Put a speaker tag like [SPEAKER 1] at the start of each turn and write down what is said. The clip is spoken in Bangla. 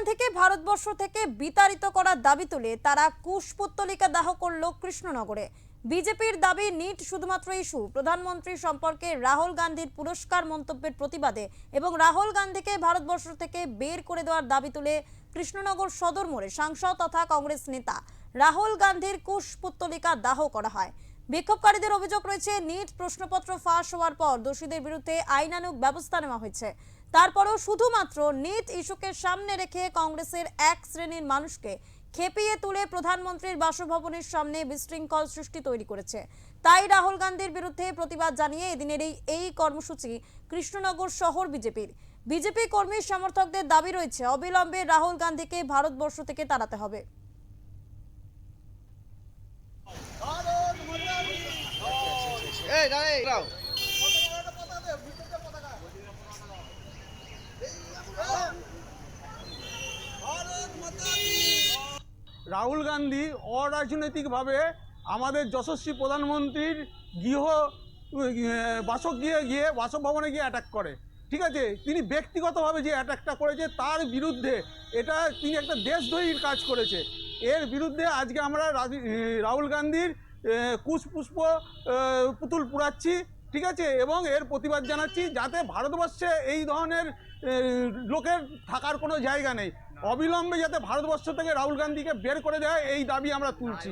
[SPEAKER 1] গান্ধীকে ভারতবর্ষ থেকে বিতাড়িত করার দাবি তুলে তারা কুশপুত্তলিকা দাহ করল কৃষ্ণনগরে। বিজেপির দাবি নিট শুধুমাত্র ইস্যু, প্রধানমন্ত্রী সম্পর্কে রাহুল গান্ধীর পুরস্কার মন্তব্যের প্রতিবাদে এবং রাহুল গান্ধীকে ভারতবর্ষ থেকে বের করে দেওয়ার দাবি তুলে কৃষ্ণনগর সদর মোড়ে সাংসদ তথা কংগ্রেস নেতা রাহুল গান্ধীর কুশপুত্তলিকা দাহ করা হয়। বিক্ষোভকারীদের অভিযোগ রয়েছে, নিট প্রশ্নপত্র ফাঁস হওয়ার পর দোষীদের বিরুদ্ধে আইনানুগ ব্যবস্থা নেওয়া হয়েছে। তারপরও শুধুমাত্র নিট ইস্যুকে সামনে রেখে কংগ্রেসের এক শ্রেণীর মানুষকে খেপিয়ে তুলে প্রধানমন্ত্রীর বাসভবনের সামনে বিশৃঙ্খল সৃষ্টি তৈরি করেছে। তাই রাহুল গান্ধীর বিরুদ্ধে প্রতিবাদ জানিয়ে এদিনের এই কর্মসূচি কৃষ্ণনগর শহর বিজেপি কর্মী সমর্থকদের দাবি রয়েছে, অবিলম্বে রাহুল গান্ধীকে ভারতবর্ষ থেকে তাড়াতে হবে।
[SPEAKER 2] রাহুল গান্ধী অরাজনৈতিকভাবে আমাদের যশস্বী প্রধানমন্ত্রীর বাসভবনে গিয়ে অ্যাটাক করে। ঠিক আছে, তিনি ব্যক্তিগতভাবে যে অ্যাটাকটা করেছে তার বিরুদ্ধে তিনি একটা দেশদ্রোহীর কাজ করেছে। এর বিরুদ্ধে আজকে আমরা রাহুল গান্ধীর কুশপুষ্প পুতুল পুড়াচ্ছি। ঠিক আছে, এবং এর প্রতিবাদ জানাচ্ছি যাতে ভারতবর্ষে এই ধরনের লোকের থাকার কোনো জায়গা নেই। অবিলম্বে যাতে ভারতবর্ষ থেকে রাহুল গান্ধীকে বের করে দেয়, এই দাবি আমরা তুলছি।